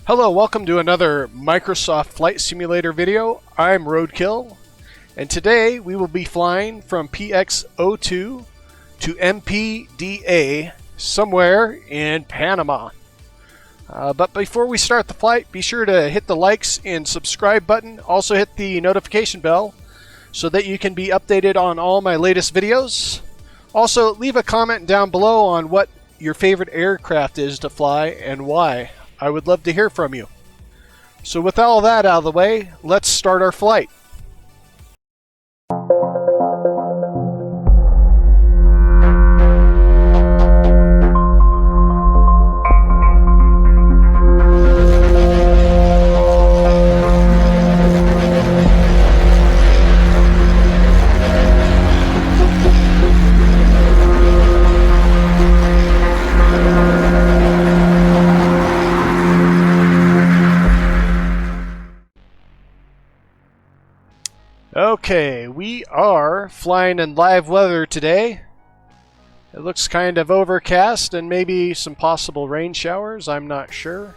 Hello, welcome to another Microsoft Flight Simulator video. I'm Roadkill, and today we will be flying from PX02 to MPDA somewhere in Panama. But before we start the flight, be sure to hit the likes and subscribe button. Also hit the notification bell so that you can be updated on all my latest videos. Also, leave a comment down below on what your favorite aircraft is to fly and why. I would love to hear from you. So with all that out of the way, let's start our flight. Okay, we are flying in live weather today. It looks kind of overcast and maybe some possible rain showers, I'm not sure.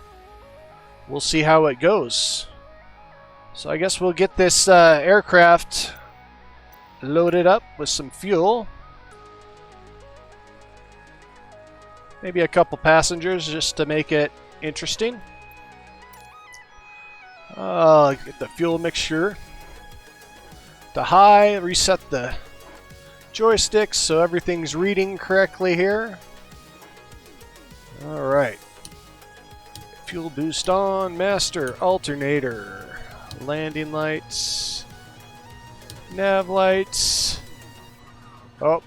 We'll see how it goes. So I guess we'll get this aircraft loaded up with some fuel. Maybe a couple passengers just to make it interesting. Get the fuel mixture to high, reset the joysticks so everything's reading correctly here. Alright. Fuel boost on, master, alternator, landing lights, nav lights. Oh,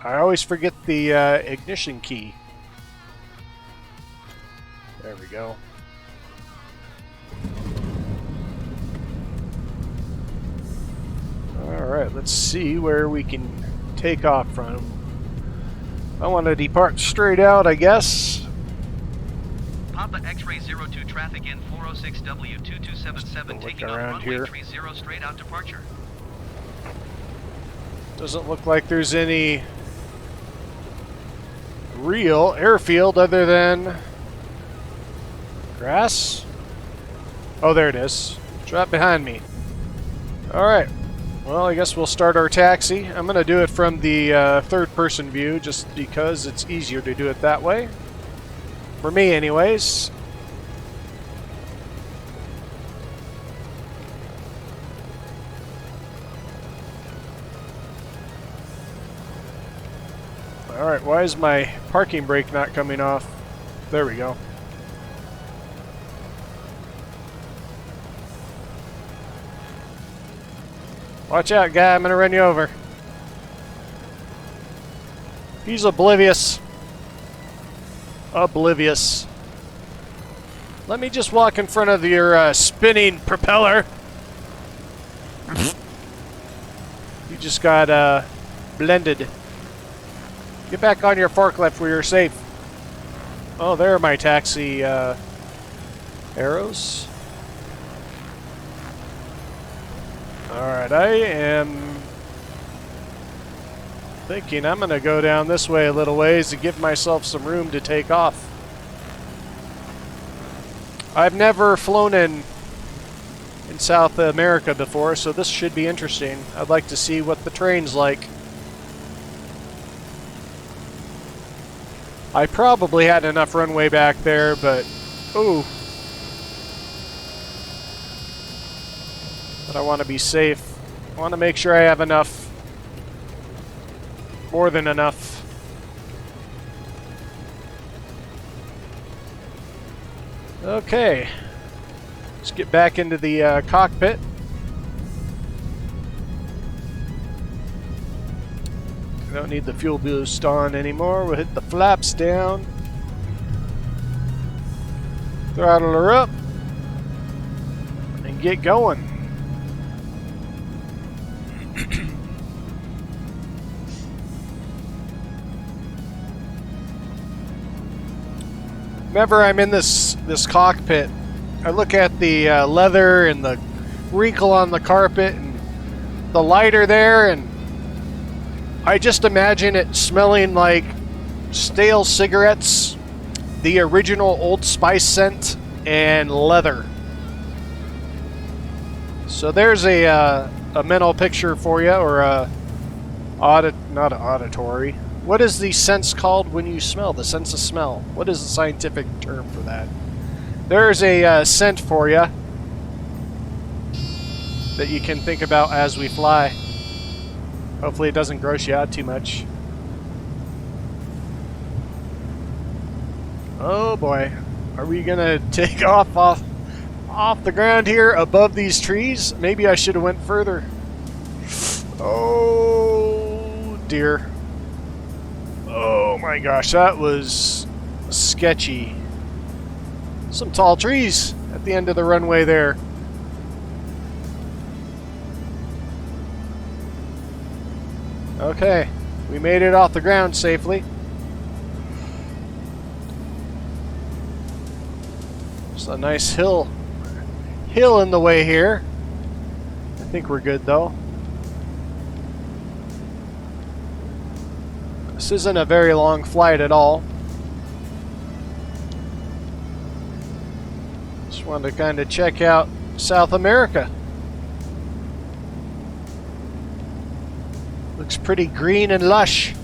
I always forget the ignition key. There we go. Alright, let's see where we can take off from. I want to depart straight out, I guess. Papa X-ray 02 traffic in 406W2277 taking off runway 30 straight out departure. Doesn't look like there's any real airfield other than grass. Oh, there it is. It's right behind me. Alright. Well, I guess we'll start our taxi. I'm going to do it from the third-person view just because it's easier to do it that way. For me, anyways. Alright, why is my parking brake not coming off? There we go. Watch out, guy. I'm going to run you over. He's oblivious. Oblivious. Let me just walk in front of your spinning propeller. You just got blended. Get back on your forklift where you're safe. Oh, there are my taxi arrows. Alright, I am thinking I'm going to go down this way a little ways to give myself some room to take off. I've never flown in South America before, so this should be interesting. I'd like to see what the terrain's like. I probably had enough runway back there, but... ooh. But I want to be safe. I want to make sure I have enough. More than enough. Okay. Let's get back into the cockpit. I don't need the fuel boost on anymore. We'll hit the flaps down. Throttle her up. And get going. Whenever I'm in this cockpit, I look at the leather and the wrinkle on the carpet and the lighter there, and I just imagine it smelling like stale cigarettes, the original Old Spice scent and leather. So there's a mental picture for you, or a not an auditory. What is the sense called when you smell? The sense of smell. What is the scientific term for that? There's a scent for you that you can think about as we fly. Hopefully it doesn't gross you out too much. Oh boy, are we gonna take off the ground here above these trees? Maybe I should have went further. Oh dear. Oh my gosh, that was sketchy. Some tall trees at the end of the runway there. Okay, we made it off the ground safely. It's a nice hill in the way here. I think we're good though. This isn't a very long flight at all. Just wanted to kind of check out South America. Looks pretty green and lush.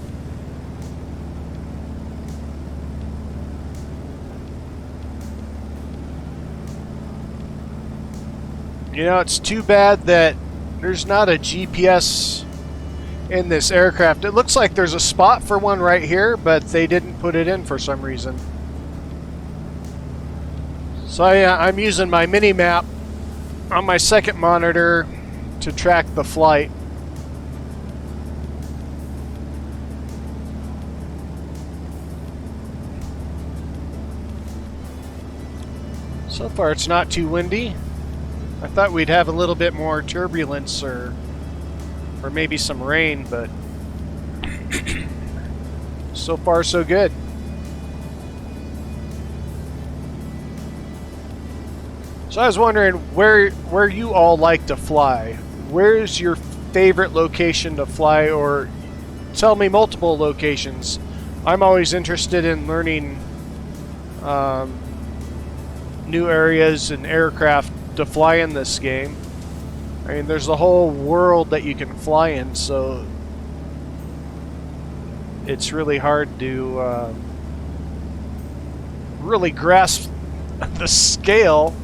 You know, it's too bad that there's not a GPS in this aircraft. It looks like there's a spot for one right here, but they didn't put it in for some reason. So I'm using my mini map on my second monitor to track the flight. So far it's not too windy. I thought we'd have a little bit more turbulence or maybe some rain, but so far so good. So I was wondering where you all like to fly. Where's your favorite location to fly, or tell me multiple locations. I'm always interested in learning new areas and aircraft to fly in this game. I mean, there's a whole world that you can fly in, so it's really hard to really grasp the scale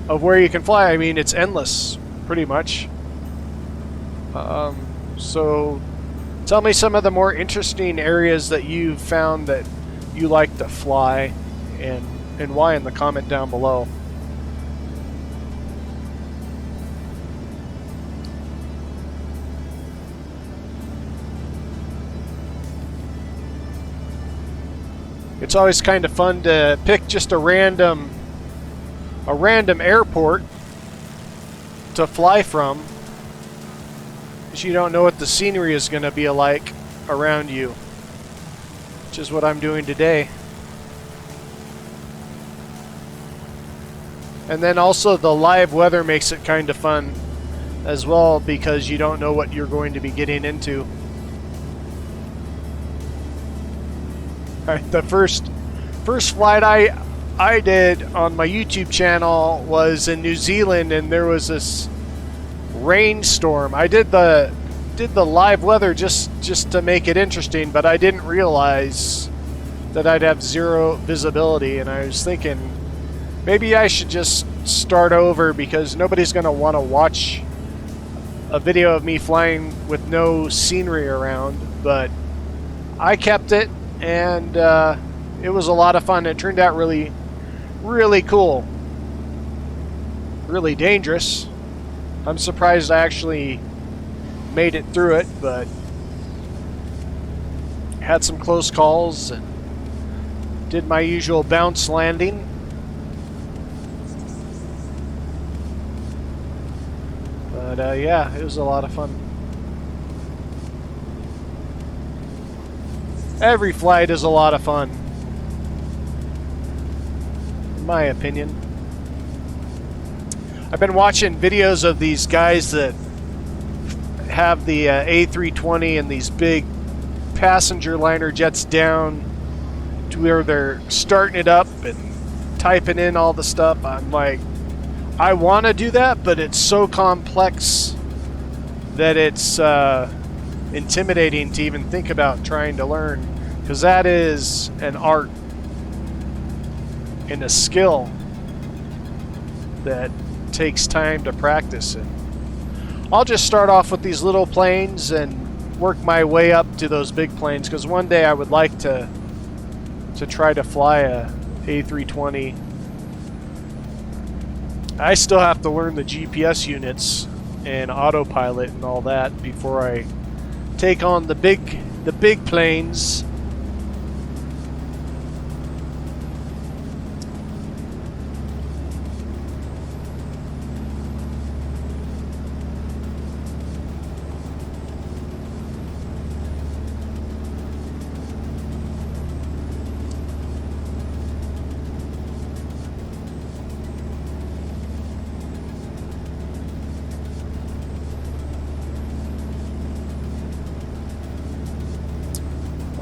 of where you can fly. I mean, it's endless, pretty much. So tell me some of the more interesting areas that you've found that you like to fly, and why in the comment down below. It's always kind of fun to pick just a random airport to fly from, because you don't know what the scenery is going to be like around you, which is what I'm doing today. And then also the live weather makes it kind of fun as well, because you don't know what you're going to be getting into. Alright, the first flight I did on my YouTube channel was in New Zealand, and there was this rainstorm. I did the live weather just to make it interesting, but I didn't realize that I'd have zero visibility, and I was thinking maybe I should just start over, because nobody's going to want to watch a video of me flying with no scenery around. But I kept it, and it was a lot of fun. It turned out really, really cool. Really dangerous. I'm surprised I actually made it through it, but had some close calls and did my usual bounce landing. But yeah, it was a lot of fun. Every flight is a lot of fun, in my opinion. I've been watching videos of these guys that have the A320 and these big passenger liner jets down to where they're starting it up and typing in all the stuff. I'm like, I want to do that, but it's so complex that it's intimidating to even think about trying to learn, because that is an art and a skill that takes time to practice it. I'll just start off with these little planes and work my way up to those big planes, because one day I would like to try to fly a A320. I still have to learn the GPS units and autopilot and all that before I take on the big planes.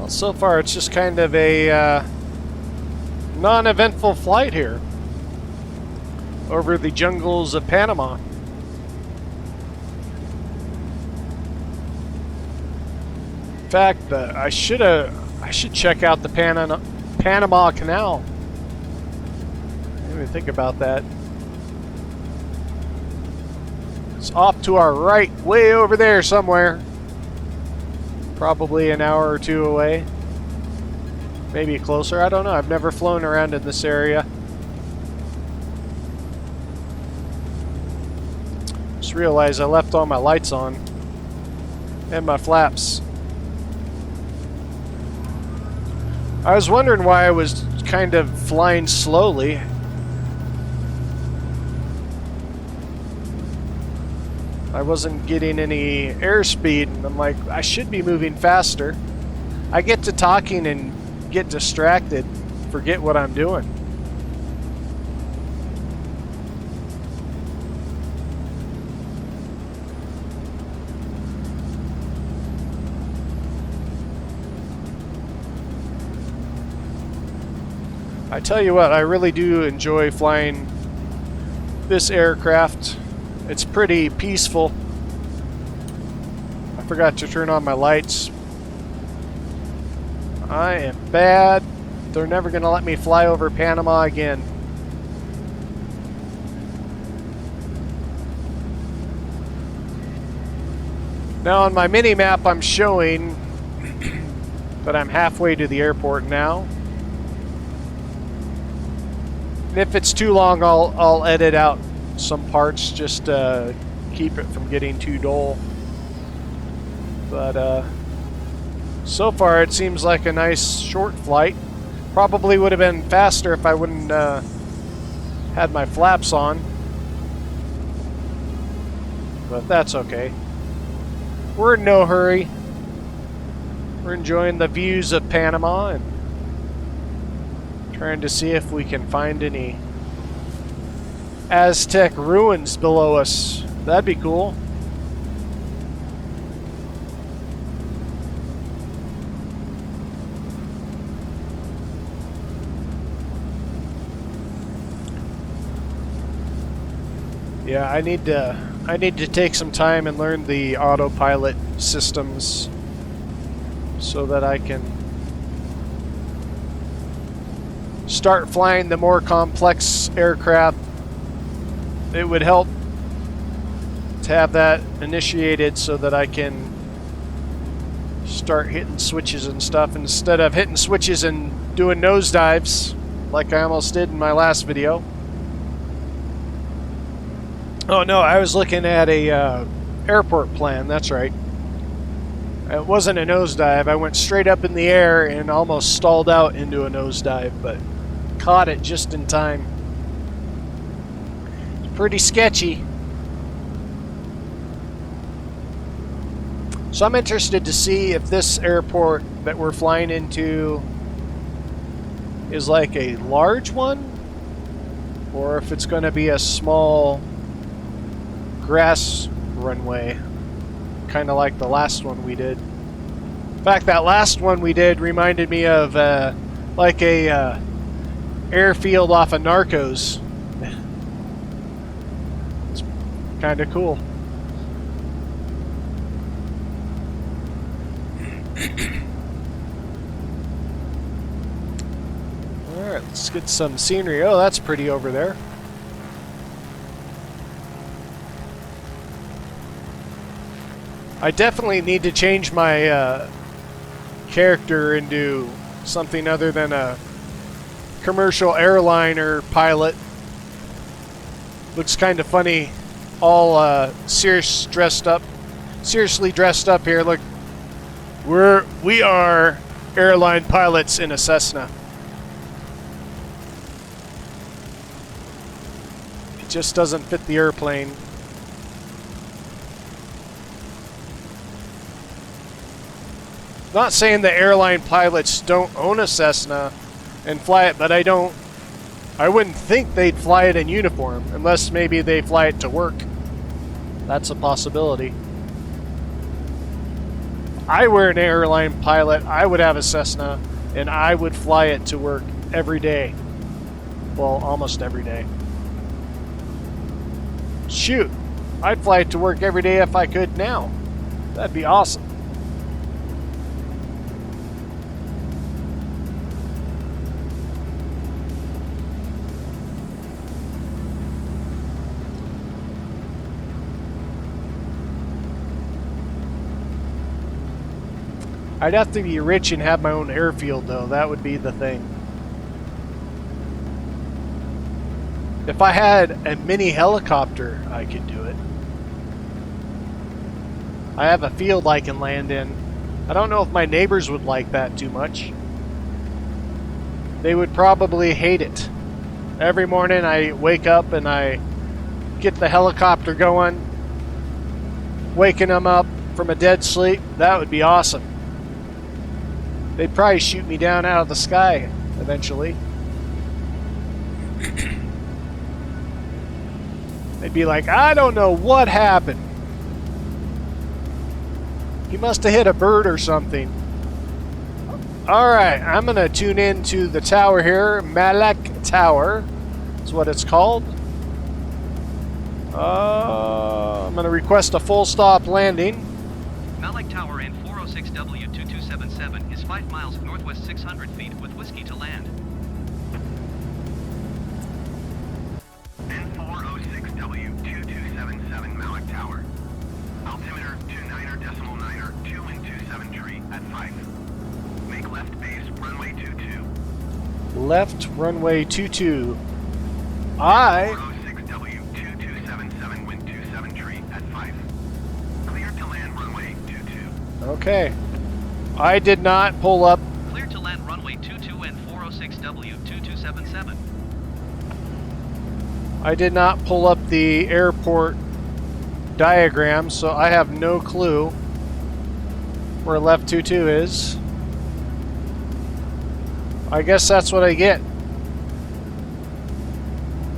So far, it's just kind of a non-eventful flight here over the jungles of Panama. In fact, I should check out the Panama Canal. I didn't even think about that. It's off to our right, way over there somewhere. Probably an hour or two away. Maybe closer, I don't know. I've never flown around in this area. Just realized I left all my lights on. And my flaps. I was wondering why I was kind of flying slowly. I wasn't getting any airspeed, and I'm like, I should be moving faster. I get to talking and get distracted, forget what I'm doing. I tell you what, I really do enjoy flying this aircraft. It's pretty peaceful. I forgot to turn on my lights. I am bad. They're never going to let me fly over Panama again. Now on my mini map I'm showing that I'm halfway to the airport now. And if it's too long, I'll edit out some parts just to keep it from getting too dull. But so far it seems like a nice short flight. Probably would have been faster if I wouldn't had my flaps on. But that's okay. We're in no hurry. We're enjoying the views of Panama and trying to see if we can find any Aztec ruins below us. That'd be cool. Yeah, I need to take some time and learn the autopilot systems so that I can start flying the more complex aircraft. It would help to have that initiated so that I can start hitting switches and stuff instead of hitting switches and doing nosedives like I almost did in my last video. Oh no, I was looking at a airport plan, that's right. It wasn't a nosedive. I went straight up in the air and almost stalled out into a nosedive, but caught it just in time. Pretty sketchy. So I'm interested to see if this airport that we're flying into is like a large one or if it's going to be a small grass runway, kind of like the last one we did. In fact, that last one we did reminded me of like a airfield off of Narcos. It's kind of cool. Alright, let's get some scenery. Oh, that's pretty over there. I definitely need to change my character into something other than a commercial airliner pilot. Looks kind of funny, all seriously dressed up here. Look, we are airline pilots in a Cessna. It just doesn't fit the airplane. Not saying the airline pilots don't own a Cessna and fly it, but I wouldn't think they'd fly it in uniform, unless maybe they fly it to work. That's a possibility. If I were an airline pilot, I would have a Cessna, and I would fly it to work every day. Well, almost every day. Shoot, I'd fly it to work every day if I could now. That'd be awesome. I'd have to be rich and have my own airfield, though. That would be the thing. If I had a mini helicopter, I could do it. I have a field I can land in. I don't know if my neighbors would like that too much. They would probably hate it. Every morning I wake up and I get the helicopter going, waking them up from a dead sleep. That would be awesome. They'd probably shoot me down out of the sky eventually. They'd be like, I don't know what happened. He must have hit a bird or something. Alright, I'm going to tune in to the tower here. Malek Tower is what it's called. I'm going to request a full stop landing. Malek Tower in 406W2277 is 5 miles northwest 600 feet with whiskey to land. N406W2277 Malek Tower. Altimeter 29er.9er 2-273 at 5. Make left base runway 22. Left runway 22. 406W2277 wind 273 at 5. Clear to land runway 22. Okay. I did not pull up. Clear to land runway 22 and 406W2277. I did not pull up the airport diagram, so I have no clue where left 22 is. I guess that's what I get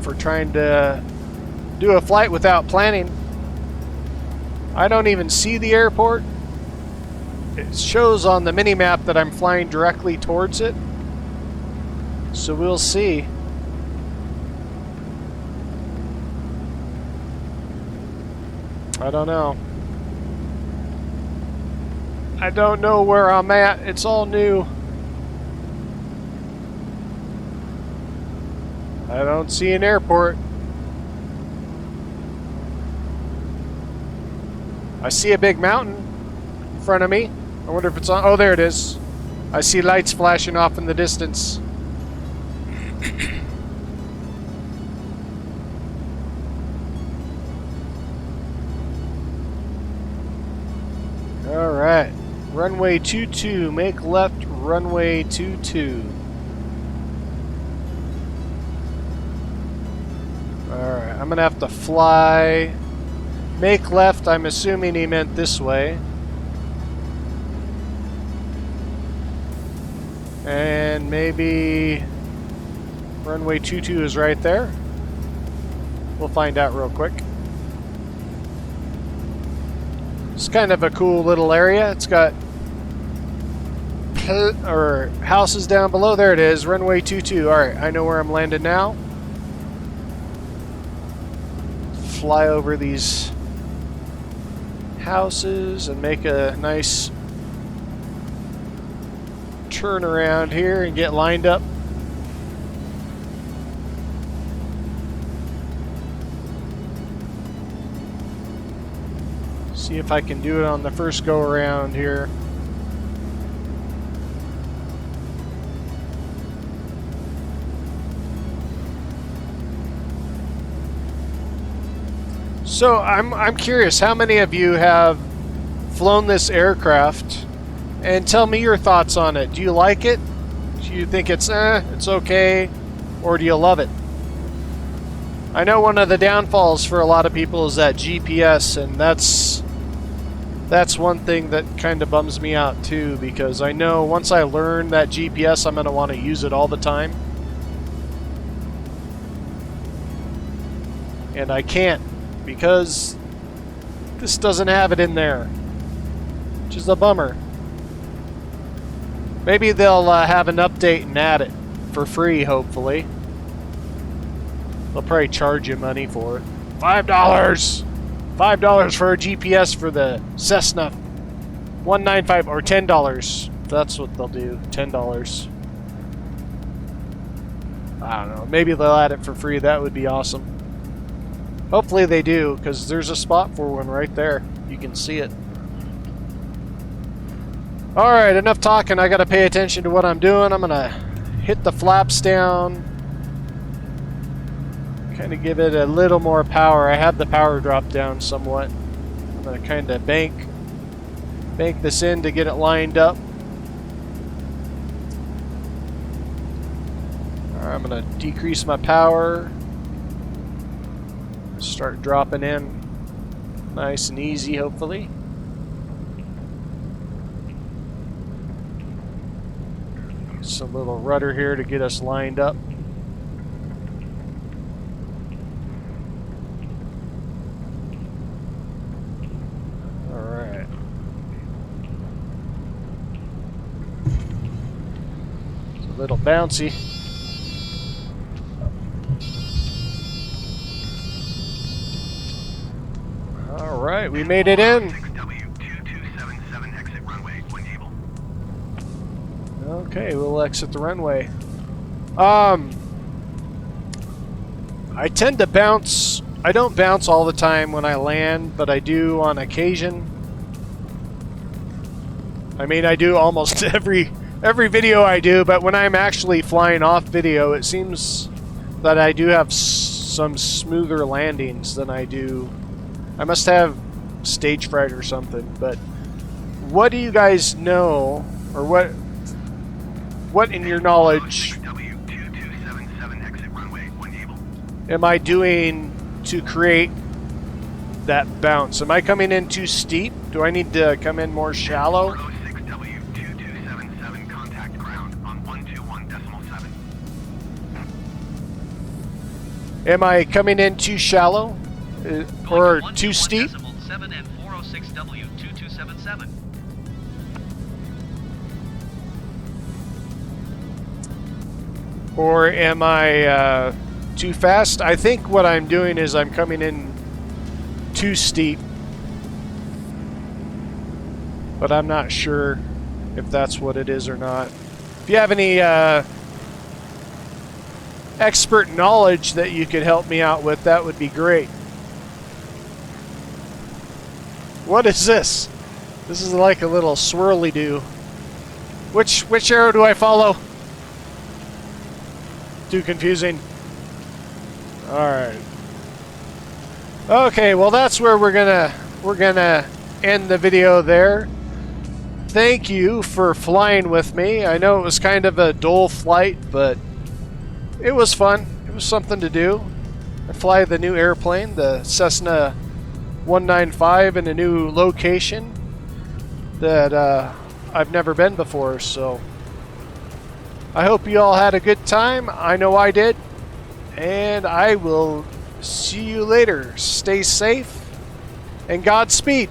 for trying to do a flight without planning. I don't even see the airport. It shows on the mini-map that I'm flying directly towards it. So we'll see. I don't know. I don't know where I'm at. It's all new. I don't see an airport. I see a big mountain in front of me. I wonder if it's on. Oh, there it is. I see lights flashing off in the distance. All right. Runway 22. Make left runway 22. Alright, I'm gonna have to fly. Make left, I'm assuming he meant this way. And maybe runway 22 is right there. We'll find out real quick. It's kind of a cool little area. It's got or houses down below. There it is, runway 22. All right, I know where I'm landing now. Fly over these houses and make a nice turn around here and get lined up. See if I can do it on the first go around here. So I'm curious, how many of you have flown this aircraft? And tell me your thoughts on it. Do you like it? Do you think it's okay? Or do you love it? I know one of the downfalls for a lot of people is that GPS, and that's one thing that kind of bums me out too, because I know once I learn that GPS, I'm going to want to use it all the time. And I can't, because this doesn't have it in there, which is a bummer. Maybe they'll have an update and add it for free, hopefully. They'll probably charge you money for it. $5! $5 for a GPS for the Cessna 195, or $10. That's what they'll do, $10. I don't know, maybe they'll add it for free. That would be awesome. Hopefully they do, because there's a spot for one right there. You can see it. Alright, enough talking. I gotta pay attention to what I'm doing. I'm gonna hit the flaps down. Kind of give it a little more power. I have the power drop down somewhat. I'm gonna kind of bank this in to get it lined up. Alright, I'm gonna decrease my power. Start dropping in nice and easy, hopefully. Just a little rudder here to get us lined up. Alright. It's a little bouncy. Alright, we made it in. Okay, we'll exit the runway. I tend to bounce. I don't bounce all the time when I land, but I do on occasion. I mean, I do almost every video I do, but when I'm actually flying off video, it seems that I do have some smoother landings than I do. I must have stage fright or something, but what do you guys know, or what in your knowledge am I doing to create that bounce? Am I coming in too steep? Do I need to come in more shallow? Am I coming in too shallow? Or too steep? Or am I too fast? I think what I'm doing is I'm coming in too steep, but I'm not sure if that's what it is or not. If you have any expert knowledge that you could help me out with, that would be great. What is this? This is like a little swirly-doo. Which arrow do I follow? Too confusing. Alright. Okay, well that's where we're gonna end the video there. Thank you for flying with me. I know it was kind of a dull flight, but it was fun. It was something to do. I fly the new airplane, the Cessna 195, in a new location that I've never been before, so I hope you all had a good time. I know I did, and I will see you later. Stay safe and Godspeed.